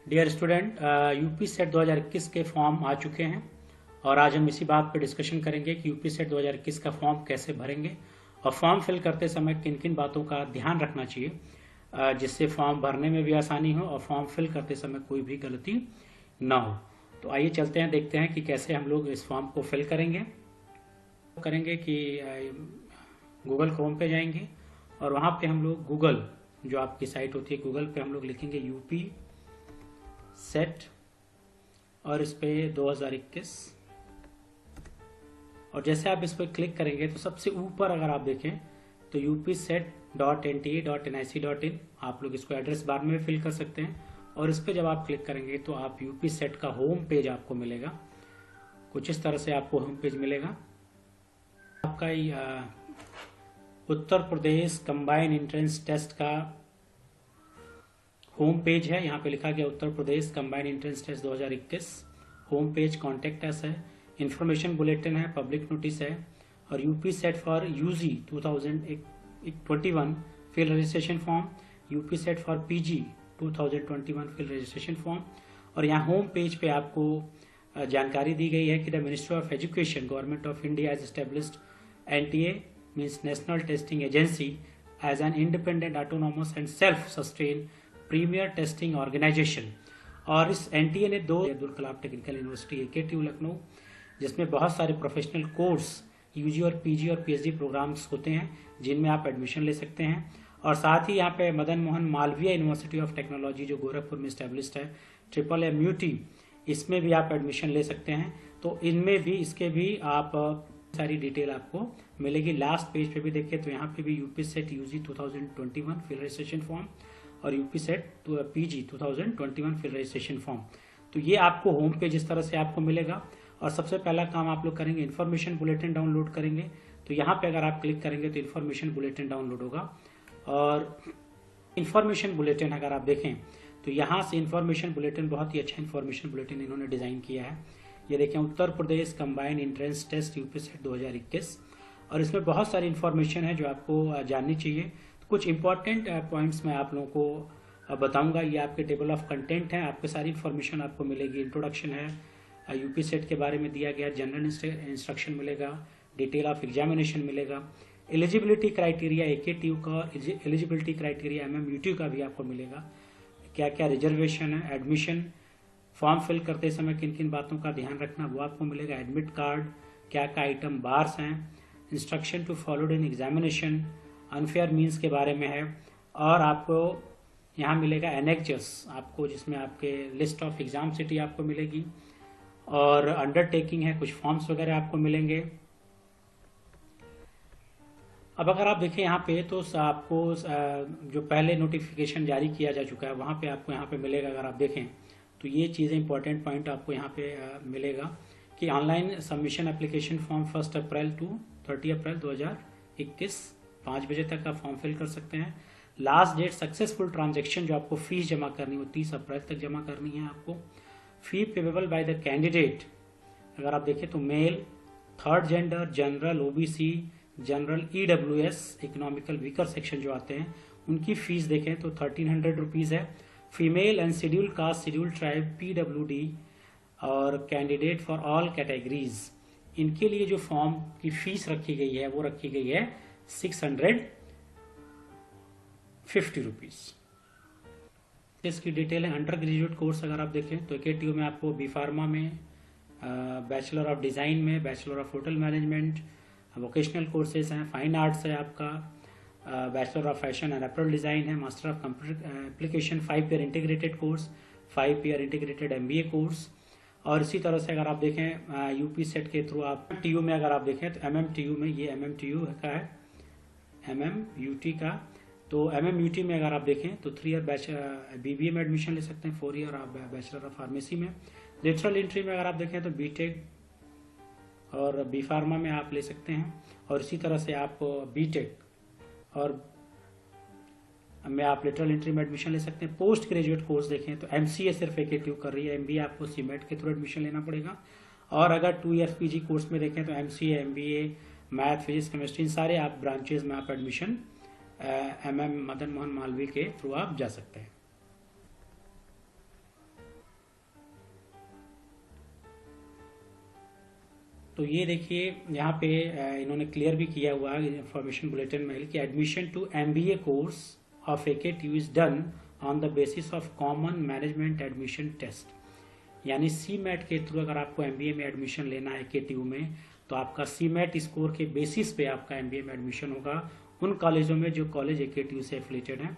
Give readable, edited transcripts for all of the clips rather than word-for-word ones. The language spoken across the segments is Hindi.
डियर स्टूडेंट, यूपी सेट 2021 के फॉर्म आ चुके हैं और आज हम इसी बात पर डिस्कशन करेंगे कि यूपी सेट 2021 का फॉर्म कैसे भरेंगे और फॉर्म फिल करते समय किन किन बातों का ध्यान रखना चाहिए जिससे फॉर्म भरने में भी आसानी हो और फॉर्म फिल करते समय कोई भी गलती ना हो। तो आइए चलते हैं, देखते हैं कि कैसे हम लोग इस फॉर्म को फिल करेंगे कि गूगल क्रोम पे जाएंगे और वहाँ पे हम लोग गूगल जो आपकी साइट होती है गूगल पे हम लोग लिखेंगे यूपी सेट और इस पे 2021 और जैसे आप इस पर क्लिक करेंगे तो सबसे ऊपर अगर आप देखें तो upset.nta.nic.in आप लोग इसको एड्रेस बार में फिल कर सकते हैं और इस पे जब आप क्लिक करेंगे तो आप यूपी सेट का होम पेज आपको मिलेगा। कुछ इस तरह से आपको होम पेज मिलेगा। आपका Uttar Pradesh combine entrance test का होम पेज है। यहाँ पे लिखा गया Uttar Pradesh combined entrance test 2021। Home page contact us है, इंफॉर्मेशन बुलेटिन है, पब्लिक नोटिस है और UP CET for UG 2021 fill registration form, UP CET for PG 2021 fill registration form. और यहाँ होम पेज पे आपको जानकारी दी गई है कि the ministry of education government of India has established NTA means national testing agency as an independent autonomous and self sustain premier testing organisation. और इस एनटीए ने Abdul Kalam technical university AKTU Lucknow, जिसमें बहुत सारे प्रोफेशनल कोर्स यूजी और पीजी और पीएचडी प्रोग्राम्स होते हैं जिनमें आप एडमिशन ले सकते हैं। और साथ ही यहाँ पे Madan Mohan Malaviya university of technology जो गोरखपुर में स्टैब्लिश्ड है, MMUT, इसमें भी आप एडमिशन ले सकते हैं। तो इनमें भी इसके भी आप सारी डिटेल आपको मिलेगी। लास्ट पेज पे भी देखिए तो यहाँ पे भी UP CET UG 2021 fill registration form और UP CET PG 2021 fill registration form. तो ये आपको होम पेज इस तरह से आपको मिलेगा। और सबसे पहला काम आप लोग करेंगे इन्फॉर्मेशन बुलेटिन डाउनलोड करेंगे। तो यहाँ पे अगर आप क्लिक करेंगे तो इन्फॉर्मेशन बुलेटिन डाउनलोड होगा और इन्फॉर्मेशन बुलेटिन अगर आप देखें तो यहाँ से इन्फॉर्मेशन बुलेटिन बहुत ही अच्छा इन्फॉर्मेशन बुलेटिन इन्होंने डिजाइन किया है। ये देखें Uttar Pradesh combined entrance test UP CET 2021 और इसमें बहुत सारी इन्फॉर्मेशन है जो आपको जाननी चाहिए। कुछ इंपॉर्टेंट पॉइंट्स मैं आप लोगों को बताऊंगा। ये आपके टेबल ऑफ कंटेंट है, आपके सारी इन्फॉर्मेशन आपको मिलेगी। इंट्रोडक्शन है, यूपी सेट के बारे में दिया गया, जनरल इंस्ट्रक्शन मिलेगा, डिटेल ऑफ एग्जामिनेशन मिलेगा, एलिजिबिलिटी क्राइटेरिया AKTU का और एलिजिबिलिटी क्राइटेरिया MMUT का भी आपको मिलेगा। क्या क्या रिजर्वेशन है, एडमिशन, फॉर्म फिल करते समय किन किन बातों का ध्यान रखना वो आपको मिलेगा, एडमिट कार्ड, क्या क्या आइटम बार्स हैं, instruction to followed in examination, unfair means के बारे में है। और आपको यहाँ मिलेगा एनेक्चर्स आपको, जिसमें आपके लिस्ट ऑफ एग्जाम सिटी आपको मिलेगी और अंडरटेकिंग है, कुछ फॉर्म्स वगैरह आपको मिलेंगे। अब अगर आप देखें यहाँ पे तो आपको जो पहले नोटिफिकेशन जारी किया जा चुका है वहाँ पे आपको यहाँ पे मिलेगा। अगर आप देखें तो ये चीज़ें इंपॉर्टेंट पॉइंट आपको यहाँ पे मिलेगा कि online submission application form 1 April to 30 April 2021 5 बजे तक आप फॉर्म फिल कर सकते हैं। लास्ट डेट सक्सेसफुल ट्रांजैक्शन जो आपको फीस जमा करनी हो 30 अप्रैल तक जमा करनी है आपको। Fee payable by the candidate अगर आप देखें तो male, third gender, general, OBC, general, EWS economical weaker section जो आते हैं उनकी फीस देखें तो 1300 रुपीज़ है। Female and schedule caste, schedule tribe, PWD और कैंडिडेट फॉर ऑल कैटेगरीज, इनके लिए जो फॉर्म की फीस रखी गई है वो रखी गई है 650 रुपीज़। इसकी डिटेल है। अंडर ग्रेजुएट कोर्स अगर आप देखें तो AKTU में आपको B फार्मा में, बैचलर ऑफ डिज़ाइन में, bachelor of hotel management, vocational courses हैं, फाइन आर्ट्स है आपका, bachelor of fashion and apparel design है, master of computer application 5 year integrated course, 5 year integrated MBA course. और इसी तरह से अगर आप देखें यूपी सेट के थ्रू आप TU में अगर आप देखें तो MMTU में, ये MMTU का है, MMUT का। तो MMUT में अगर आप देखें तो 3 ईयर BBA में एडमिशन ले सकते हैं, 4 ईयर आप बैचलर ऑफ फार्मेसी में। लेटरल एंट्री में अगर आप देखें तो BTech और B फार्मा में आप ले सकते हैं। और इसी तरह से आप BTech और में आप लेटरल एंट्री में एडमिशन ले सकते हैं। पोस्ट ग्रेजुएट कोर्स देखें तो MCA सिर्फ AKTU कर रही है, MBA आपको CMET के थ्रू एडमिशन लेना पड़ेगा। और अगर 2 ईयर PG कोर्स में देखें तो MCA, MBA, math, physics, chemistry, इन सारे आप ब्रांचेज में आप एडमिशन MM मदन मोहन मालवीय के थ्रू आप जा सकते हैं। तो ये देखिए यहाँ पे इन्होंने क्लियर भी किया हुआ है इंफॉर्मेशन बुलेटिन में कि admission to MBA course of AKTU is done on the basis of common management admission test, यानी CMAT के थ्रू अगर आपको MBA में एडमिशन लेना है AKTU में, तो आपका CMAT स्कोर के बेसिस पे आपका MBA में एडमिशन होगा उन कॉलेजों में जो कॉलेज AKTU से एफिलेटेड है।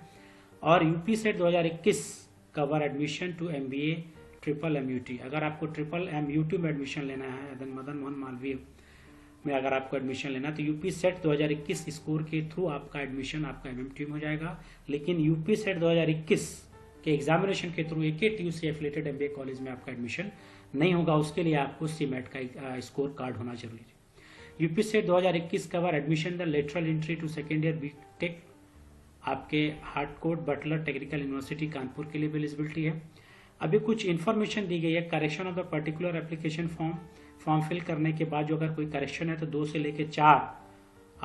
और UPSET 2021 cover admission to MBA triple MUT, अगर आपको ट्रिपल MUT में एडमिशन लेना है मदन मोहन मालवीय में अगर आपको एडमिशन लेना है तो UPSET 2021 स्कोर के थ्रू आपका एडमिशन आपका MMT में हो जाएगा। लेकिन UPSET 2021 के एग्जामिनेशन के थ्रू AKTU से एफिलेटेड MBA कॉलेज में आपका एडमिशन नहीं होगा, उसके लिए आपको CMAT का स्कोर कार्ड होना जरूरी है। UPSET 2021 cover admission the lateral entry to second year BTech, आपके Harcourt Butler technical university Kanpur के लिए भी एलिजिबिलिटी है। अभी कुछ इन्फॉर्मेशन दी गई है, correction of the particular application form fill करने के बाद जो अगर कोई करेक्शन है तो 2 से लेकर 4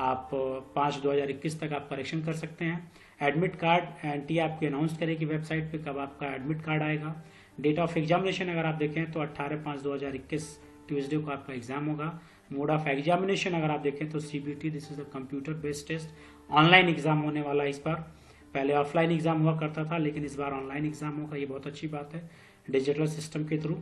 आप 5/2021 तक आप करेक्शन कर सकते हैं। एडमिट कार्ड NTA आपकी अनाउंस करेगी वेबसाइट पे कब आपका एडमिट कार्ड आएगा। डेट ऑफ एग्जामिनेशन अगर आप देखें तो 18/5/2021 ट्यूसडे को आपका एग्जाम होगा। मोड ऑफ एग्जामिनेशन अगर आप देखें तो CBT, this is the computer based test, online exam होने वाला है इस बार। पहले ऑफलाइन एग्जाम हुआ करता था लेकिन इस बार ऑनलाइन एग्जाम होगा, ये बहुत अच्छी बात है डिजिटल सिस्टम के थ्रू।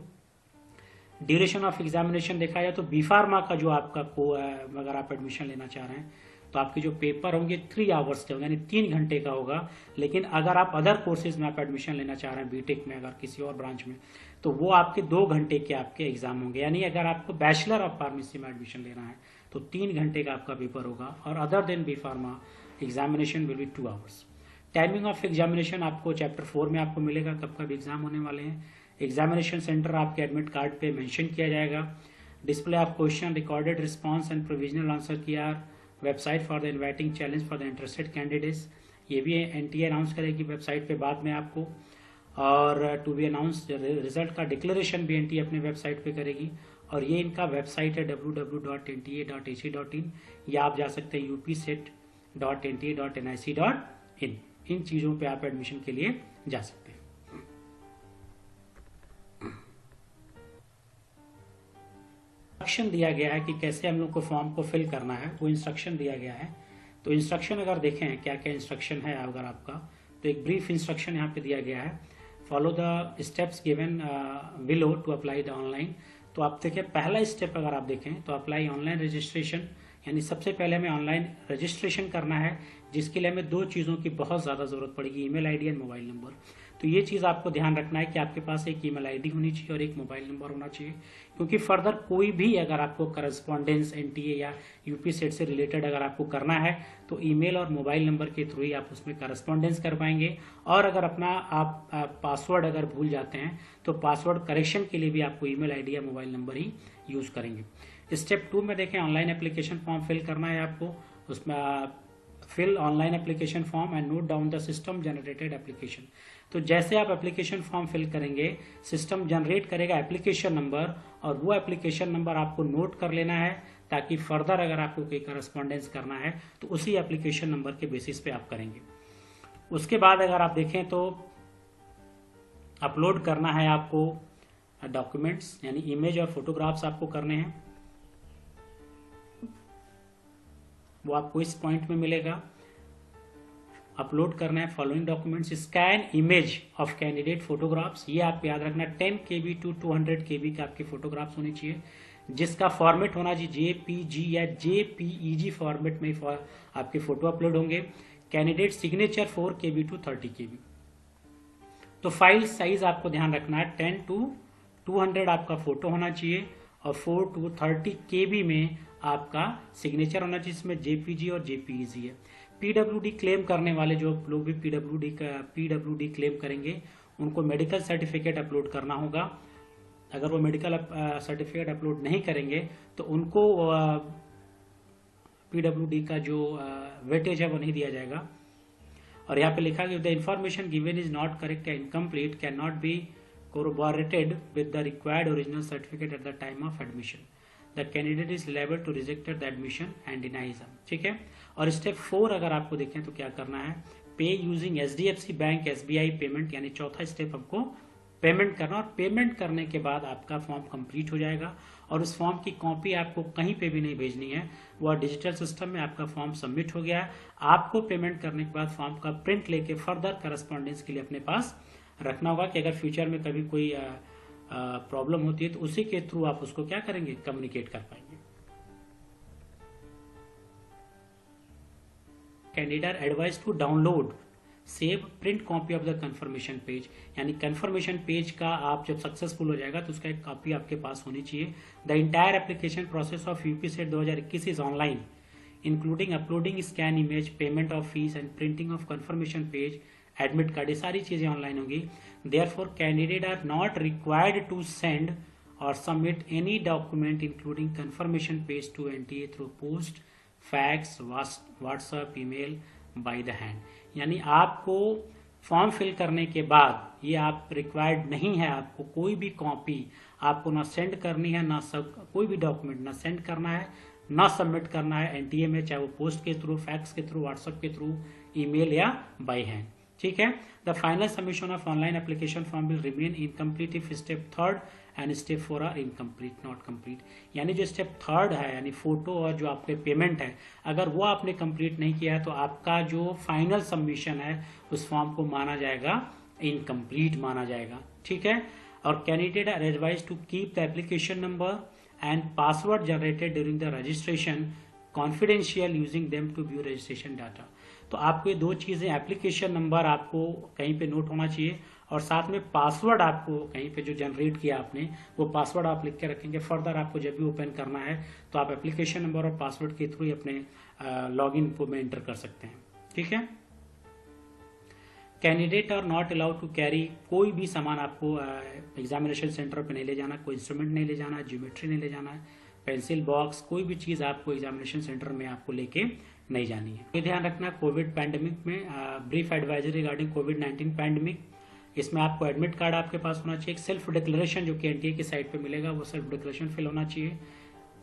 ड्यूरेशन ऑफ एग्जामिनेशन देखा जाए तो B.Pharma का जो आपका अगर आप एडमिशन लेना चाह रहे हैं तो आपके जो पेपर होंगे 3 आवर्स के होंगे, यानी 3 घंटे का होगा। लेकिन अगर आप अदर कोर्सेज में आप एडमिशन लेना चाह रहे हैं BTech में अगर किसी और ब्रांच में, तो वो आपके 2 घंटे के आपके एग्जाम होंगे। यानी अगर आपको बैचलर ऑफ फार्मेसी में एडमिशन लेना है तो 3 घंटे का आपका पेपर होगा। और other than B.Pharma examination will be 2 hours. Timing of examination आपको चैप्टर 4 में आपको मिलेगा कब कब एग्जाम होने वाले हैं। एग्जामिनेशन सेंटर आपके एडमिट कार्ड पे मेंशन किया जाएगा। Display of question, recorded response and provisional answer key are website for the inviting challenge for the interested candidates, ये भी NTA अनाउंस करेगी वेबसाइट पे बाद में आपको। और टू बी अनाउंस रिजल्ट का डिक्लेरेशन भी NTA अपने वेबसाइट पे करेगी। और ये इनका वेबसाइट है www.nta.ac.in, या आप जा सकते हैं upset.nta.nic.in, इन चीजों पे आप एडमिशन के लिए जा सकते हैं। इंस्ट्रक्शन दिया गया है कि कैसे हम लोग को फॉर्म को फिल करना है, वो इंस्ट्रक्शन दिया गया है। तो इंस्ट्रक्शन अगर देखें क्या क्या इंस्ट्रक्शन है अगर आपका, तो एक ब्रीफ इंस्ट्रक्शन यहाँ पे दिया गया है। Follow the steps given below to apply the online. तो आप देखें पहला स्टेप अगर आप देखें तो अप्लाई ऑनलाइन रजिस्ट्रेशन, यानी सबसे पहले हमें ऑनलाइन रजिस्ट्रेशन करना है, जिसके लिए हमें 2 चीज़ों की बहुत ज़्यादा ज़रूरत पड़ेगी, email ID and mobile number. तो ये चीज़ आपको ध्यान रखना है कि आपके पास एक ईमेल आईडी होनी चाहिए और एक मोबाइल नंबर होना चाहिए, क्योंकि फर्दर कोई भी अगर आपको करस्पॉन्डेंस NTA या UPSET से रिलेटेड अगर आपको करना है तो ईमेल और मोबाइल नंबर के थ्रू ही आप उसमें करस्पॉन्डेंस कर पाएंगे। और अगर अपना आप पासवर्ड अगर भूल जाते हैं तो पासवर्ड करेक्शन के लिए भी आपको ईमेल आईडी या मोबाइल नंबर ही यूज़ करेंगे। स्टेप 2 में देखें ऑनलाइन एप्लीकेशन फॉर्म फिल करना है आपको। उसमें fill online application form and note down the system generated application. तो जैसे आप एप्लीकेशन फॉर्म फिल करेंगे सिस्टम जनरेट करेगा एप्लीकेशन नंबर, और वो एप्लीकेशन नंबर आपको नोट कर लेना है ताकि फर्दर अगर आपको कोई करस्पॉन्डेंस करना है तो उसी एप्लीकेशन नंबर के बेसिस पे आप करेंगे। उसके बाद अगर आप देखें तो अपलोड करना है आपको डॉक्यूमेंट्स, यानी इमेज और फोटोग्राफ्स आपको करने हैं, वो आपको इस पॉइंट में मिलेगा। अपलोड करना है following documents, scan image of candidate photographs, ये आप याद रखना 10 KB टू 200 KB का आपके फोटोग्राफ्स होने चाहिए, जिसका फॉर्मेट होना चाहिए JPG या JPEG फॉर्मेट में आपके फोटो अपलोड होंगे। Candidate signature 4 KB to 30 KB। तो फाइल साइज आपको ध्यान रखना है 10 टू 200 आपका फोटो होना चाहिए और 4 टू 30 KB में आपका सिग्नेचर होना चाहिए, जिसमें JPG और JPEG है। PWD क्लेम करने वाले जो लोग भी PWD क्लेम करेंगे उनको मेडिकल सर्टिफिकेट अपलोड करना होगा। अगर वो मेडिकल सर्टिफिकेट अपलोड नहीं करेंगे तो उनको PWD का जो वेटेज है वो नहीं दिया जाएगा। और यहाँ पे लिखा कि the information given is not correct या incomplete can not be corroborated with the required original certificate at the time of admission. The candidate is liable to reject the admission and deny exam. ठीक है। और स्टेप 4 अगर आपको देखें तो क्या करना है, पे using HDFC bank SBI payment, यानी चौथा स्टेप हमको पेमेंट करना, और पेमेंट करने के बाद आपका फॉर्म कंप्लीट हो जाएगा और उस फॉर्म की कॉपी आपको कहीं पे भी नहीं भेजनी है। वह डिजिटल सिस्टम में आपका फॉर्म सबमिट हो गया है। आपको पेमेंट करने के बाद फॉर्म का प्रिंट लेके फर्दर करस्पॉन्डेंस के लिए अपने पास रखना होगा कि अगर फ्यूचर में कभी कोई प्रॉब्लम होती है तो उसी के थ्रू आप उसको क्या करेंगे, कम्युनिकेट कर पाएंगे। Candidate advise to download save print copy of the confirmation page, यानी कंफर्मेशन पेज का आप जब सक्सेसफुल हो जाएगा तो उसका एक कॉपी आपके पास होनी चाहिए। The entire application process of UPCET 2021 is online including uploading scan image, payment of fees and printing of confirmation page, admit card, ये सारी चीजें ऑनलाइन होगी। Therefore candidate are not required to send और submit any document including confirmation page to NTA through post, fax, WhatsApp, email by the hand. यानी आपको फॉर्म फिल करने के बाद ये आप रिक्वायर्ड नहीं है, आपको कोई भी कॉपी आपको ना सेंड करनी है, ना कोई भी डॉक्यूमेंट ना सेंड करना है, ना सबमिट करना है एनटीए में, चाहे वो पोस्ट के थ्रू, फैक्स के थ्रू, व्हाट्सएप के थ्रू, ईमेल या बाय हैंड। ठीक है। The final submission of online application form will remain incomplete if step 3 and step 4 are incomplete not complete. यानी जो स्टेप 3 है यानी फोटो और जो आपके पेमेंट है, अगर वो आपने कंप्लीट नहीं किया है तो आपका जो फाइनल सबमिशन है उस फॉर्म को माना जाएगा इनकम्प्लीट माना जाएगा। ठीक है। और candidate are advise to keep the application number and password generated during the registration confidential using them to view registration data. तो आपको ये दो चीजें, एप्लीकेशन नंबर आपको कहीं पे नोट होना चाहिए और साथ में पासवर्ड आपको कहीं पे जो जनरेट किया आपने वो पासवर्ड आप लिख के रखेंगे। फर्दर आपको जब भी ओपन करना है तो आप एप्लीकेशन नंबर और पासवर्ड के थ्रू ही अपने लॉगिन को में एंटर कर सकते हैं। ठीक है। Candidate are not allowed to carry, कोई भी सामान आपको एग्जामिनेशन सेंटर पे नहीं ले जाना, कोई इंस्ट्रूमेंट नहीं ले जाना, ज्योमेट्री नहीं ले जाना है, पेंसिल बॉक्स, कोई भी चीज आपको एग्जामिनेशन सेंटर में आपको लेके नहीं जानी है। ये ध्यान रखना कोविड पैंडेमिक में ब्रीफ एडवाइजरी रिगार्डिंग कोविड-19 पैंडेमिक, इसमें आपको एडमिट कार्ड आपके पास होना चाहिए, एक सेल्फ डिक्लेरेशन जो कि एनटीए की साइट पे मिलेगा वो सेल्फ डिक्लेरेशन फिल होना चाहिए,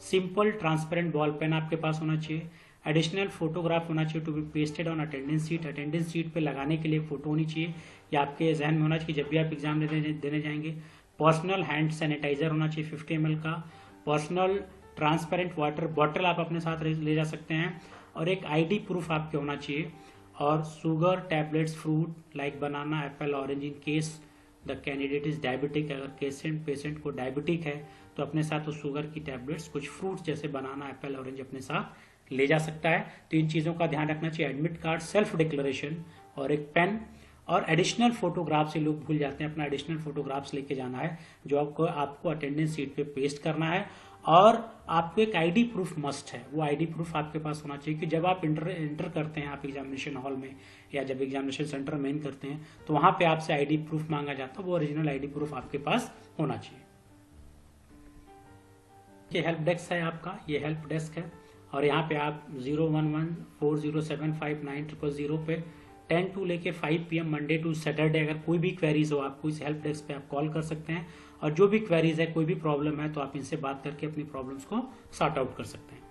सिंपल ट्रांसपेरेंट बॉल पेन आपके पास होना चाहिए, एडिशनल फोटोग्राफ होना चाहिए to be pasted on attendance sheet, attendance sheet पे लगाने के लिए फोटो होनी चाहिए, या आपके जहन में होना चाहिए जब भी आप एग्जाम देने जाएंगे। पर्सनल हैंड सैनिटाइजर होना चाहिए 50 ml का, पर्सनल ट्रांसपेरेंट वाटर बॉटल आप अपने साथ ले जा सकते हैं, और एक आईडी प्रूफ आपके होना चाहिए, और sugar tablets, fruit like banana, Apple, orange in case the candidate is diabetic, अगर पेशेंट को डायबिटिक है तो अपने साथ उस शुगर की टैबलेट्स, कुछ फ्रूट्स जैसे बनाना, एप्पल, ऑरेंज अपने साथ ले जा सकता है। तो इन चीजों का ध्यान रखना चाहिए, एडमिट कार्ड, सेल्फ डिक्लेरेशन और एक पेन, और एडिशनल फोटोग्राफ्स से लोग भूल जाते हैं, अपना एडिशनल फोटोग्राफ्स लेके जाना है जो आपको अटेंडेंस सीट पे पेस्ट करना है, और आपको एक आईडी प्रूफ मस्ट है, वो आईडी प्रूफ आपके पास होना चाहिए कि जब आप इंटर करते हैं आप एग्जामिनेशन हॉल में या जब एग्जामिनेशन सेंटर में इन करते हैं तो वहां पे आपसे आईडी प्रूफ मांगा जाता है, वो ओरिजिनल आईडी प्रूफ आपके पास होना चाहिए। ये हेल्प डेस्क है आपका, ये हेल्प डेस्क है, और यहाँ पे आप 01140759000 पे 10 to लेके 5 PM मंडे टू सैटरडे अगर कोई भी क्वेरीज हो आपको इस हेल्प डेस्क पे आप कॉल कर सकते हैं, और जो भी क्वेरीज है, कोई भी प्रॉब्लम है तो आप इनसे बात करके अपनी प्रॉब्लम्स को सॉर्ट आउट कर सकते हैं।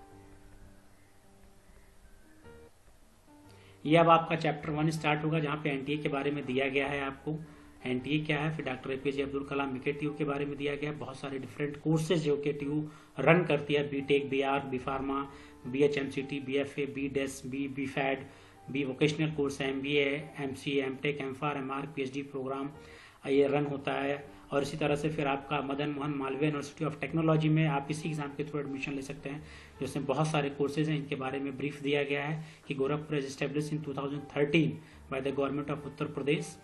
ये अब आपका चैप्टर 1 स्टार्ट होगा जहाँ पे एनटीए के बारे में दिया गया है आपको, एनटीए क्या है, फिर डॉक्टर एपीजे अब्दुल कलाम केटीयू के बारे में दिया गया है, बहुत सारे डिफरेंट कोर्सेज जो केटीयू रन करती है, BTech, BR, BPharma, BHMCT, BFA, BDes, BFAD, B vocational course है, MBA, MCA, MTech, MPharm, MR, PhD program ये रन होता है। और इसी तरह से फिर आपका Madan Mohan Malaviya university of technology में आप इसी एग्जाम के थ्रू एडमिशन ले सकते हैं, जिसमें बहुत सारे कोर्सेज हैं, इनके बारे में ब्रीफ दिया गया है कि Gorakhpur is establish in 2013 by the government of Uttar Pradesh,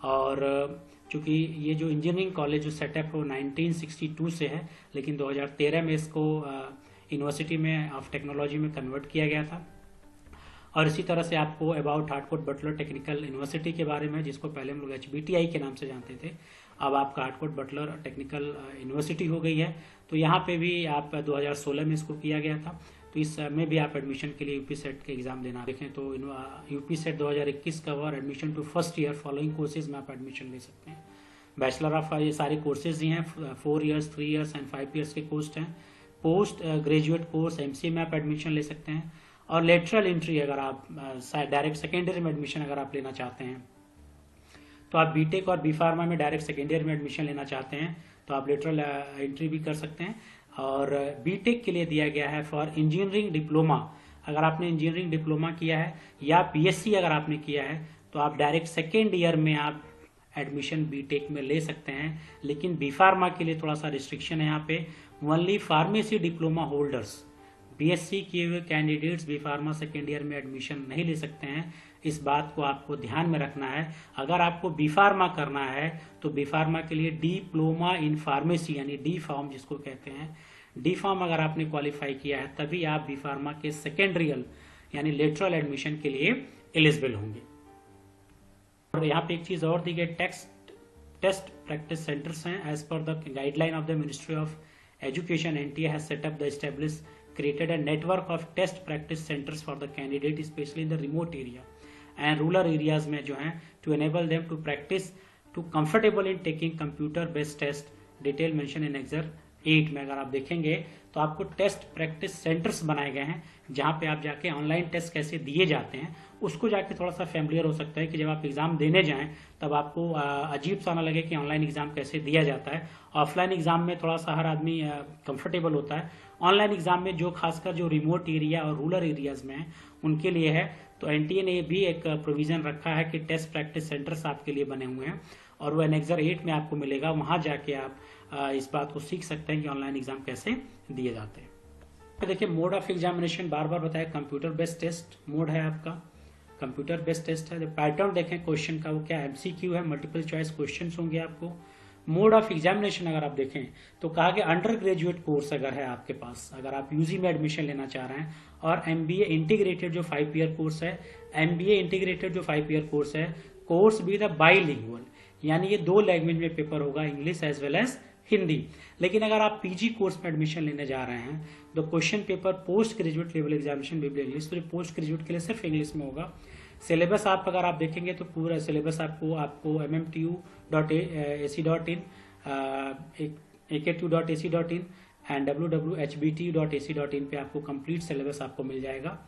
और चूंकि ये जो इंजीनियरिंग कॉलेज जो सेटअप है वो 1962 से है, लेकिन 2013 में इसको यूनिवर्सिटी में ऑफ टेक्नोलॉजी में कन्वर्ट किया गया था। और इसी तरह से आपको about Harcourt Butler technical university के बारे में, जिसको पहले हम लोग HBTI के नाम से जानते थे, अब आपका हार्डकोट बटलर टेक्निकल यूनिवर्सिटी हो गई है। तो यहाँ पे भी आप 2016 में इसको किया गया था, तो इसमें भी आप एडमिशन के लिए यूपी सेट के एग्जाम देना देखें तो यूपी सेट 2021 का और admission to first year following courses में आप एडमिशन ले सकते हैं। बैचलर ऑफ ये सारे कोर्सेज ही हैं, 4 years, 3 years एंड 5 years के कोर्स हैं। पोस्ट ग्रेजुएट कोर्स MCA में आप एडमिशन ले सकते हैं, और लेटरल एंट्री अगर आप डायरेक्ट सेकेंड ईयर में एडमिशन अगर आप लेना चाहते हैं तो आप बीटेक और बीफार्मा में डायरेक्ट सेकेंड ईयर में एडमिशन लेना चाहते हैं तो आप लेटरल एंट्री भी कर सकते हैं। और बीटेक के लिए दिया गया है फॉर इंजीनियरिंग डिप्लोमा। अगर आपने इंजीनियरिंग डिप्लोमा किया है या बीएससी अगर आपने किया है तो आप डायरेक्ट सेकेंड ईयर में आप एडमिशन बीटेक में ले सकते हैं। लेकिन बी फार्मा के लिए थोड़ा सा रिस्ट्रिक्शन है यहाँ पे, only pharmacy diploma holders, BSc किए हुए candidates B pharma second year में एडमिशन नहीं ले सकते हैं। इस बात को आपको ध्यान में रखना है। अगर आपको बी फार्मा करना है तो बी फार्मा के लिए डिप्लोमा इन फार्मेसी यानी डी फार्म जिसको कहते हैं, डी फार्म अगर आपने क्वालिफाई किया है तभी आप बी फार्मा के सेकेंडरियल यानी लेटरल एडमिशन के लिए एलिजिबल होंगे। और यहाँ पे एक चीज और दी गई, टेस्ट प्रैक्टिस सेंटर्स हैं। As per the guideline of the ministry of education, NTA has set up the establish created a network of test practice centers for the candidate especially in the remote area and rural areas में जो हैं to enable them to practice to comfortable in taking computer based test, detail mention in Exer 8 में अगर आप देखेंगे तो आपको टेस्ट प्रैक्टिस सेंटर्स बनाए गए हैं जहां पे आप जाके ऑनलाइन टेस्ट कैसे दिए जाते हैं उसको जाके थोड़ा सा फैमिलियर हो सकता है कि जब आप एग्जाम देने जाएं तब आपको अजीब सा ना लगे कि ऑनलाइन एग्जाम कैसे दिया जाता है। ऑफलाइन एग्जाम में थोड़ा सा हर आदमी कंफर्टेबल होता है, ऑनलाइन एग्जाम में जो खासकर जो रिमोट एरिया और रूरल एरियाज में है उनके लिए है। तो एनटीए ने भी एक प्रोविजन रखा है कि टेस्ट प्रैक्टिस सेंटर्स आपके लिए बने हुए हैं और वो एनेक्सर 8 में आपको मिलेगा। वहां जाके आप इस बात को सीख सकते हैं कि ऑनलाइन एग्जाम कैसे दिए जाते हैं। तो देखिए मोड ऑफ एग्जामिनेशन बार बार बताया, कंप्यूटर बेस्ड टेस्ट मोड है आपका, कंप्यूटर बेस्ड टेस्ट है। जो पैटर्न देखें क्वेश्चन का वो क्या एमसीक्यू है, मल्टीपल चॉइस क्वेश्चन होंगे आपको। मोड ऑफ एग्जामिनेशन अगर आप देखें तो कहा कि अंडर ग्रेजुएट कोर्स अगर है आपके पास, अगर आप यूजी में एडमिशन लेना चाह रहे हैं और एमबीए इंटीग्रेटेड जो 5 ईयर कोर्स है, एमबीए इंटीग्रेटेड जो 5 ईयर कोर्स है, कोर्स भी द बाईलिंगुअल यानी ये 2 लैंग्वेज में पेपर होगा, English as well as Hindi. लेकिन अगर आप पीजी कोर्स में एडमिशन लेने जा रहे हैं तो question paper post graduate level examination भी इंग्लिश, तो पोस्ट ग्रेजुएट के लिए सिर्फ इंग्लिश में होगा। सिलेबस आप अगर आप देखेंगे तो पूरा सिलेबस आपको mmtu.ac.in, akt2.ac.in एंड www.hbtu.ac.in पे आपको कंप्लीट सिलेबस आपको मिल जाएगा।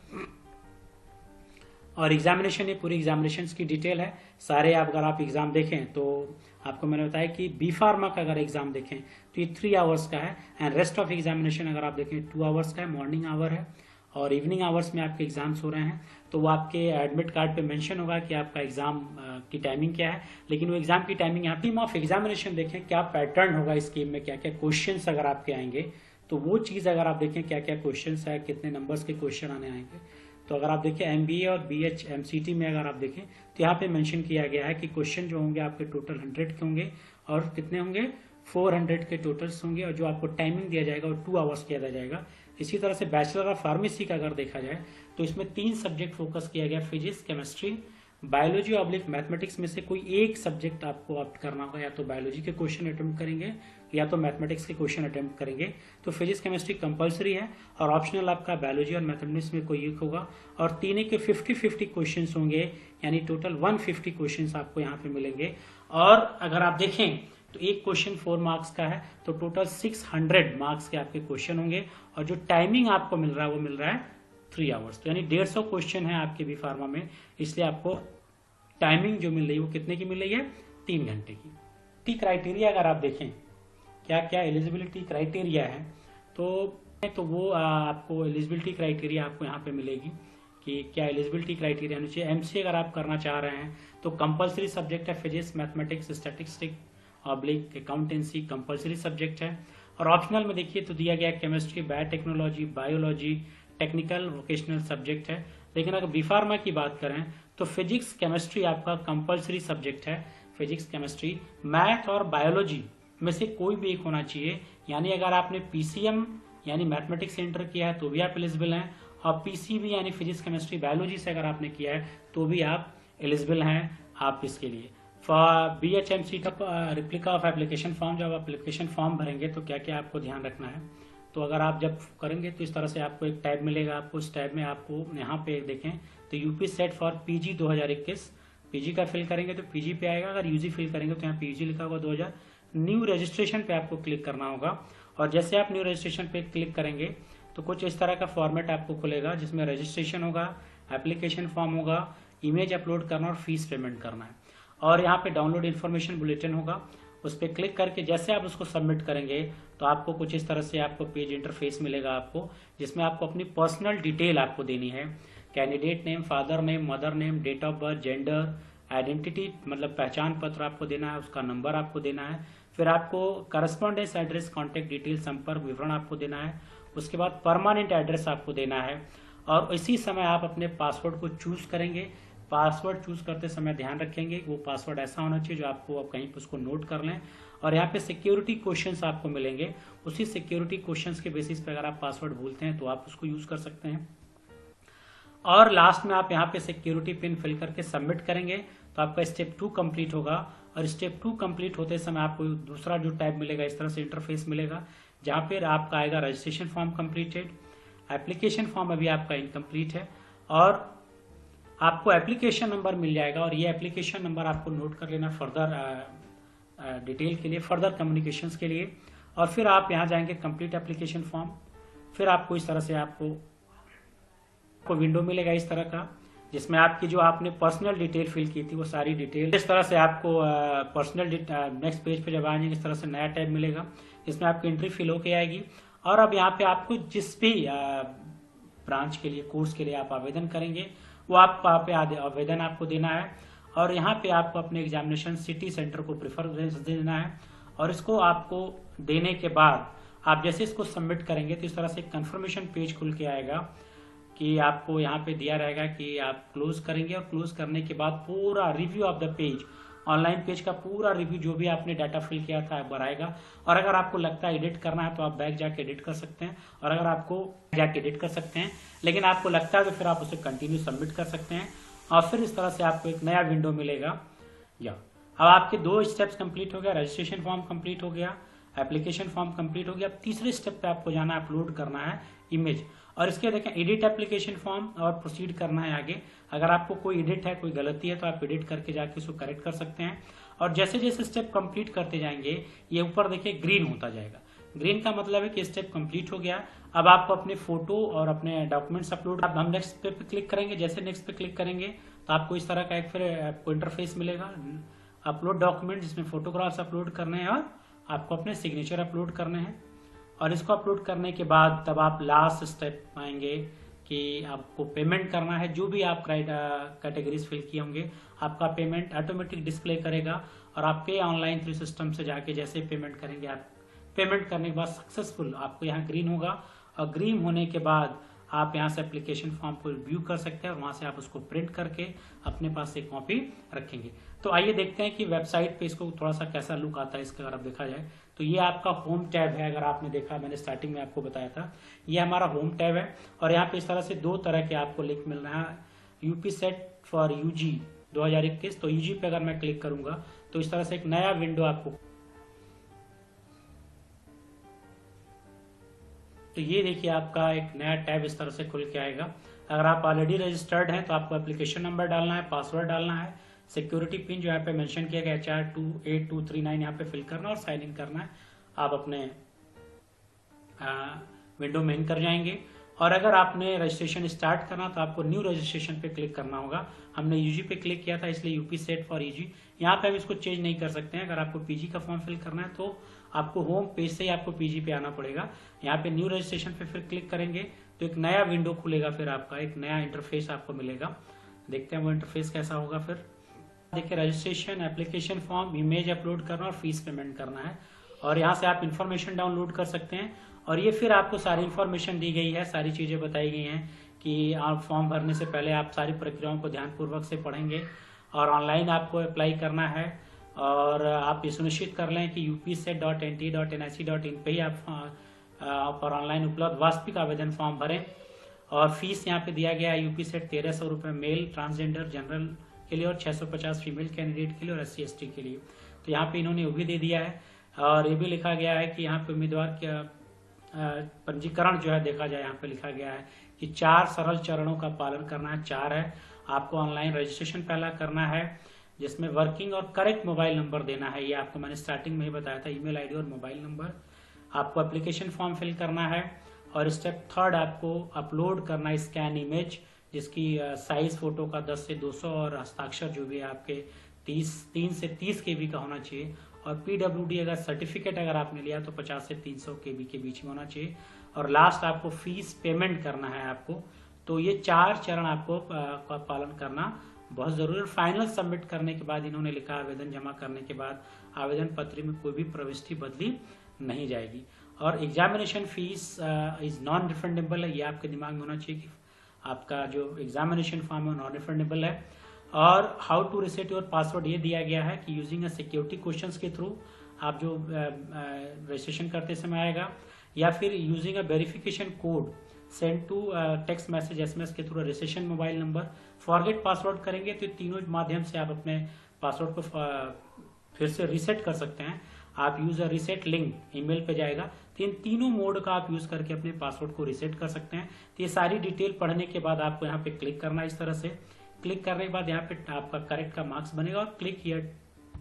और एग्जामिनेशन ये पूरी एग्जामिनेशन की डिटेल है सारे। अगर आप एग्जाम देखें तो आपको मैंने बताया कि बी फार्मा का अगर एग्जाम देखें तो ये 3 आवर्स का है एंड रेस्ट ऑफ एग्जामिनेशन अगर आप देखें 2 आवर्स का है, मॉर्निंग आवर है और इवनिंग आवर्स में आपके एग्जाम्स हो रहे हैं। तो वो आपके एडमिट कार्ड पे मेंशन होगा कि आपका एग्जाम की टाइमिंग क्या है, लेकिन वो एग्जाम की टाइमिंग यहाँ टीम ऑफ एग्जामिनेशन देखें क्या पैटर्न होगा इस स्कीम में, क्या क्या क्वेश्चंस अगर आपके आएंगे तो वो चीज़ अगर आप देखें क्या क्या क्वेश्चंस है, कितने नंबर्स के क्वेश्चन आने आएंगे। तो अगर आप देखें एमबीए और बीएच एमसीटी में अगर आप देखें तो यहाँ पे मेंशन किया गया है कि क्वेश्चन जो होंगे आपके टोटल 100 के होंगे और कितने होंगे 400 के टोटल्स होंगे और जो आपको टाइमिंग दिया जाएगा वो 2 आवर्स किया जाएगा। इसी तरह से बैचलर ऑफ फार्मेसी का अगर देखा जाए तो इसमें 3 सब्जेक्ट फोकस किया गया, physics, chemistry, biology oblique mathematics में से कोई एक सब्जेक्ट आपको ऑप्ट करना होगा, या तो बायोलॉजी के क्वेश्चन अटेम्प्ट करेंगे या तो मैथमेटिक्स के क्वेश्चन अटेम्प्ट करेंगे। तो फिजिक्स केमिस्ट्री कंपलसरी है और ऑप्शनल आपका बायोलॉजी और मैथमेटिक्स में कोई एक होगा और तीनों के 50-50 क्वेश्चन होंगे यानी टोटल 150 क्वेश्चन आपको यहाँ पे मिलेंगे। और अगर आप देखें तो एक क्वेश्चन 4 मार्क्स का है तो टोटल 600 मार्क्स के आपके क्वेश्चन होंगे और जो टाइमिंग आपको मिल रहा है वो मिल रहा है 3 आवर्स। तो यानी 150 क्वेश्चन है आपके बी फार्मा में, इसलिए आपको टाइमिंग जो मिल रही है वो कितने की मिल रही है, 3 घंटे की। क्राइटेरिया अगर आप देखें क्या क्या एलिजिबिलिटी क्राइटेरिया है तो वो आपको एलिजिबिलिटी क्राइटेरिया आपको यहाँ पे मिलेगी कि क्या एलिजिबिलिटी क्राइटेरिया होनी चाहिए। एमसीए अगर आप करना चाह रहे हैं तो कंपलसरी सब्जेक्ट है physics, mathematics, statistics oblique accountancy compulsory subject है। और ऑप्शनल में देखिए तो दिया गया chemistry, biotechnology, biology, technical vocational subject है। लेकिन अगर बी फार्मा की बात करें तो फिजिक्स केमिस्ट्री आपका कंपलसरी सब्जेक्ट है, फिजिक्स केमिस्ट्री, मैथ और बायोलॉजी में से कोई भी एक होना चाहिए। यानी अगर आपने पीसीएम यानी मैथमेटिक्स से इंटर किया है तो भी आप एलिजिबल हैं और पीसीबी यानी फिजिक्स केमिस्ट्री बायोलॉजी से अगर आपने किया है तो भी आप एलिजिबल हैं आप इसके लिए। फॉर BHMC का रिप्लिका ऑफ एप्लीकेशन फॉर्म, जब आप एप्लीकेशन फॉर्म भरेंगे तो क्या क्या आपको ध्यान रखना है। तो अगर आप जब करेंगे तो इस तरह से आपको एक टैब मिलेगा, आपको उस टैब में आपको यहाँ पे देखें तो UP CET for PG 2021, PG का फिल करेंगे तो पीजी पे आएगा, अगर यूजी फिल करेंगे तो यहाँ पीजी लिखा होगा 2000। न्यू रजिस्ट्रेशन पे आपको क्लिक करना होगा और जैसे आप न्यू रजिस्ट्रेशन पे क्लिक करेंगे तो कुछ इस तरह का फॉर्मेट आपको खुलेगा जिसमें रजिस्ट्रेशन होगा, एप्लीकेशन फॉर्म होगा, इमेज अपलोड करना और फीस पेमेंट करना है और यहाँ पे डाउनलोड इन्फॉर्मेशन बुलेटिन होगा, उस पर क्लिक करके जैसे आप उसको सबमिट करेंगे तो आपको कुछ इस तरह से आपको पेज इंटरफेस मिलेगा आपको, जिसमें आपको अपनी पर्सनल डिटेल आपको देनी है। Candidate name, father name, mother name, date of birth, gender, identity मतलब पहचान पत्र आपको देना है, उसका नंबर आपको देना है। फिर आपको करस्पॉन्डेंस एड्रेस, कॉन्टैक्ट डिटेल, संपर्क विवरण आपको देना है। उसके बाद परमानेंट एड्रेस आपको देना है, और इसी समय आप अपने पासवर्ड को चूज करेंगे। पासवर्ड चूज करते समय ध्यान रखेंगे वो पासवर्ड ऐसा होना चाहिए जो आपको अब कहीं पर उसको नोट कर लें। और यहाँ पे सिक्योरिटी क्वेश्चंस आपको मिलेंगे, उसी सिक्योरिटी क्वेश्चंस के बेसिस पे अगर आप पासवर्ड भूलते हैं तो आप उसको यूज कर सकते हैं। और लास्ट में आप यहाँ पे सिक्योरिटी पिन फिल करके सबमिट करेंगे तो आपका स्टेप 2 कंप्लीट होगा। और स्टेप 2 कंप्लीट होते समय आपको दूसरा जो टैब मिलेगा, इस तरह से इंटरफेस मिलेगा, जहाँ पर आपका आएगा registration form completed, application form अभी आपका इनकम्प्लीट है, और आपको एप्लीकेशन नंबर मिल जाएगा। और ये एप्लीकेशन नंबर आपको नोट कर लेना फर्दर डिटेल के लिए, फर्दर कम्युनिकेशंस के लिए। और फिर आप यहाँ जाएंगे कंप्लीट एप्लीकेशन फॉर्म, फिर आपको इस तरह से आपको विंडो मिलेगा इस तरह का, जिसमें आपकी जो आपने पर्सनल डिटेल फिल की थी वो सारी डिटेल इस तरह से आपको पर्सनल नेक्स्ट पेज पे जब आएंगे इस तरह से नया टैब मिलेगा, जिसमें आपकी एंट्री फिल होके आएगी। और अब यहाँ पे आपको जिस भी ब्रांच के लिए, कोर्स के लिए आप आवेदन करेंगे वो आप पे आवेदन आपको देना है। और यहाँ पे आपको अपने एग्जामिनेशन सिटी सेंटर को प्रेफरेंस देना है। और इसको आपको देने के बाद आप जैसे इसको सबमिट करेंगे तो इस तरह से कंफर्मेशन पेज खुल के आएगा कि आपको यहाँ पे दिया रहेगा कि आप क्लोज करेंगे, और क्लोज करने के बाद पूरा review of the page, online page का पूरा रिव्यू जो भी आपने डाटा फिल किया था बनाएगा। और अगर आपको लगता है एडिट करना है तो आप बैक जाके एडिट कर सकते हैं, और अगर आपको जाके एडिट कर सकते हैं, लेकिन आपको लगता है तो फिर आप उसे कंटिन्यू सबमिट कर सकते हैं। और फिर इस तरह से आपको एक नया विंडो मिलेगा। या अब आपके 2 स्टेप्स कंप्लीट हो गया, रजिस्ट्रेशन फॉर्म कंप्लीट हो गया, एप्लीकेशन फॉर्म कंप्लीट हो गया। अब तीसरे स्टेप पे आपको जाना है, अपलोड करना है इमेज। और इसके देखें एडिट एप्लीकेशन फॉर्म और प्रोसीड करना है आगे। अगर आपको कोई एडिट है, कोई गलती है तो आप एडिट करके जाके उसको करेक्ट कर सकते हैं। और जैसे जैसे स्टेप कंप्लीट करते जाएंगे ये ऊपर देखिए ग्रीन होता जाएगा। ग्रीन का मतलब है कि स्टेप कंप्लीट हो गया। अब आपको अपने फोटो और अपने डॉक्यूमेंट्स अपलोड, अब हम नेक्स्ट पे क्लिक करेंगे। जैसे नेक्स्ट पे क्लिक करेंगे तो आपको इस तरह का एक फिर आपको इंटरफेस मिलेगा, अपलोड डॉक्यूमेंट, जिसमें फोटोग्राफ्स अपलोड करने हैं और आपको अपने सिग्नेचर अपलोड करने हैं। और इसको अपलोड करने के बाद तब आप लास्ट स्टेप आएंगे कि आपको पेमेंट करना है। जो भी आप कैटेगरीज फिल किए होंगे आपका पेमेंट ऑटोमेटिक डिस्प्ले करेगा, और आप पे ऑनलाइन थ्रू सिस्टम से जाके जैसे पेमेंट करेंगे, आप पेमेंट करने के बाद सक्सेसफुल आपको यहाँ ग्रीन होगा। और ग्रीन होने के बाद आप यहाँ से एप्लीकेशन फॉर्म को व्यू कर सकते हैं, और वहां से आप उसको प्रिंट करके अपने पास एक कॉपी रखेंगे। तो आइए देखते हैं कि वेबसाइट पे इसको थोड़ा सा कैसा लुक आता है इसका। अगर आप देखा जाए तो ये आपका होम टैब है। अगर आपने देखा, मैंने स्टार्टिंग में आपको बताया था, ये हमारा होम टैब है। और यहाँ पे इस तरह से 2 तरह के आपको लिंक मिल रहा है, यूपी सेट फॉर यूजी 2021। तो यूजी पे अगर मैं क्लिक करूंगा तो इस तरह से एक नया विंडो आपको, तो ये देखिए आपका एक नया टैब इस तरह से खुल के आएगा। अगर आप ऑलरेडी रजिस्टर्ड हैं तो आपको एप्लीकेशन नंबर डालना है, पासवर्ड डालना है, सिक्योरिटी पिन जो यहाँ पे मेंशन किया गया HR28239 यहाँ पे फिल करना और साइन इन करना है। आप अपने विंडो में इन कर जाएंगे। और अगर आपने रजिस्ट्रेशन स्टार्ट करना तो आपको न्यू रजिस्ट्रेशन पे क्लिक करना होगा। हमने यूजी पे क्लिक किया था इसलिए यूपी सेट फॉर यूजी। यहाँ पे हम इसको चेंज नहीं कर सकते हैं। अगर आपको पीजी का फॉर्म फिल करना है तो आपको होम पेज से ही आपको पीजी पे आना पड़ेगा। यहाँ पे न्यू रजिस्ट्रेशन पे फिर क्लिक करेंगे तो एक नया विंडो खुलेगा, फिर आपका एक नया इंटरफेस आपको मिलेगा। देखते हैं वो इंटरफेस कैसा होगा। फिर देखिए registration, application form, image upload करना और फीस पेमेंट करना है। और यहाँ से आप इन्फॉर्मेशन डाउनलोड कर सकते हैं। और ये फिर आपको सारी इन्फॉर्मेशन दी गई है, सारी चीजें बताई गई हैं कि आप फॉर्म भरने से पहले आप सारी प्रक्रियाओं को ध्यानपूर्वक से पढ़ेंगे और ऑनलाइन आपको अप्लाई करना है। और आप ये सुनिश्चित कर लें कि upset.nt.nic.in पे ही आप पर ऑनलाइन उपलब्ध वास्तविक आवेदन फॉर्म भरें। और फीस यहाँ पे दिया गया है यूपीसेट 1300 रुपये मेल ट्रांसजेंडर जनरल के लिए और 650 फीमेल कैंडिडेट के लिए और SC/ST के लिए। तो यहाँ पे इन्होंने वो भी दे दिया है। और ये भी लिखा गया है कि यहाँ पे उम्मीदवार का पंजीकरण जो है देखा जाए, यहाँ पे लिखा गया है कि 4 सरल चरणों का पालन करना है। 4 है, आपको ऑनलाइन रजिस्ट्रेशन पहला करना है जिसमें वर्किंग और करेक्ट मोबाइल नंबर देना है। ये आपको मैंने स्टार्टिंग में ही बताया था, ईमेल आईडी और मोबाइल नंबर। आपको एप्लीकेशन फॉर्म फिल करना है। और स्टेप 3 आपको अपलोड करना है स्कैन इमेज, जिसकी साइज फोटो का 10 से 200 और हस्ताक्षर जो भी है आपके 3 से 30 KB का होना चाहिए। और PWD अगर सर्टिफिकेट अगर आपने लिया तो 50 से 300 KB के बीच में होना चाहिए। और लास्ट आपको फीस पेमेंट करना है आपको। तो ये 4 चरण आपको का पालन करना बहुत जरूरी है। फाइनल सबमिट करने के बाद इन्होंने लिखा आवेदन जमा करने के बाद आवेदन पत्र में कोई भी प्रविष्टि बदली नहीं जाएगी। और examination fees is non refundable है, ये आपके दिमाग में होना चाहिए कि आपका जो एग्जामिनेशन फॉर्म है नॉन रिफंडेबल है। और how to reset your password ये दिया गया है कि यूजिंग अ सिक्योरिटी क्वेश्चंस के थ्रू आप जो रजिस्ट्रेशन करते समय आएगा, या फिर using a verification code send to text message SMS के through registration mobile number. Forget password करेंगे तो तीनों माध्यम से आप अपने पासवर्ड को फिर से रीसेट कर सकते हैं। आप use a reset link email पे जाएगा, तो इन तीनों मोड का आप यूज करके अपने पासवर्ड को रीसेट कर सकते हैं। तो ये सारी डिटेल पढ़ने के बाद आपको यहाँ पे क्लिक करना है। इस तरह से क्लिक करने के बाद यहाँ पे आपका करेक्ट का मार्क्स बनेगा और क्लिक हियर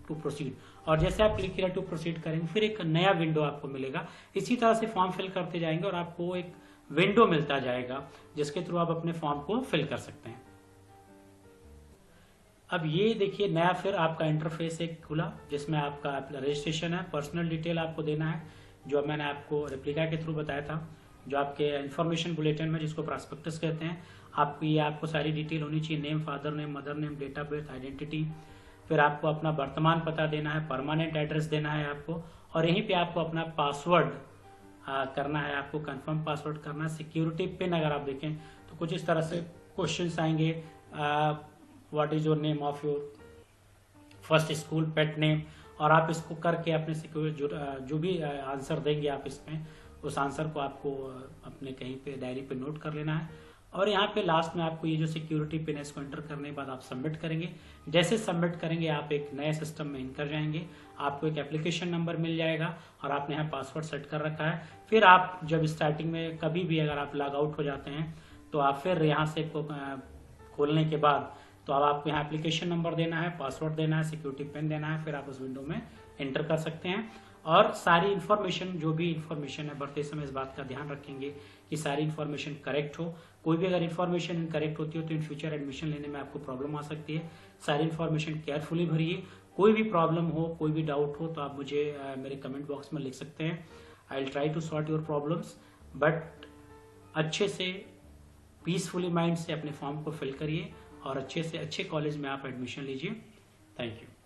टू प्रोसीड। और जैसे आप क्लिक हियर टू प्रोसीड करेंगे फिर एक नया विंडो आपको मिलेगा। इसी तरह से फॉर्म फिल करते जाएंगे और आपको एक विंडो मिलता जाएगा जिसके थ्रू आप अपने फॉर्म को फिल कर सकते हैं। अब ये देखिए नया फिर आपका इंटरफेस एक खुला जिसमें आपका रजिस्ट्रेशन है, पर्सनल डिटेल आपको देना है जो मैंने आपको रेप्लिका के थ्रू बताया था, जो आपके इंफॉर्मेशन बुलेटिन में जिसको प्रॉस्पेक्टस कहते हैं। आपको सारी डिटेल होनी चाहिए, name, father name, mother name, date of birth, identity. फिर आपको अपना वर्तमान पता देना है, परमानेंट एड्रेस देना है आपको, और यहीं पे आपको अपना पासवर्ड करना है, आपको कंफर्म पासवर्ड करना है। सिक्योरिटी पिन अगर आप देखें तो कुछ इस तरह से क्वेश्चंस आएंगे, what is your name of your first school, pet name, और आप इसको करके अपने जो भी आंसर देंगे आप इसमें, उस आंसर को आपको अपने कहीं पे डायरी पे नोट कर लेना है। और यहाँ पे लास्ट में आपको ये जो सिक्योरिटी पिन है इसको एंटर करने के बाद आप सबमिट करेंगे। जैसे सबमिट करेंगे आप एक नए सिस्टम में इन कर जाएंगे, आपको एक एप्लीकेशन नंबर मिल जाएगा और आपने यहाँ पासवर्ड सेट कर रखा है। फिर आप जब स्टार्टिंग में कभी भी अगर आप लॉग आउट हो जाते हैं तो आप फिर यहाँ से खोलने के बाद तो अब आपको यहाँ एप्लीकेशन नंबर देना है, पासवर्ड देना है, सिक्योरिटी पिन देना है, फिर आप उस विंडो में एंटर कर सकते हैं। और सारी इन्फॉर्मेशन जो भी इन्फॉर्मेशन है भरते समय इस बात का ध्यान रखेंगे कि सारी इन्फॉर्मेशन करेक्ट हो। कोई भी अगर इन्फॉर्मेशन इनकरेक्ट होती हो तो इन फ्यूचर एडमिशन लेने में आपको प्रॉब्लम आ सकती है। सारी इन्फॉर्मेशन केयरफुली भरिए। कोई भी प्रॉब्लम हो, कोई भी डाउट हो तो आप मुझे मेरे कमेंट बॉक्स में लिख सकते हैं। I will try to sort your problems, but अच्छे से पीसफुली माइंड से अपने फॉर्म को फिल करिए और अच्छे से अच्छे कॉलेज में आप एडमिशन लीजिए। Thank you.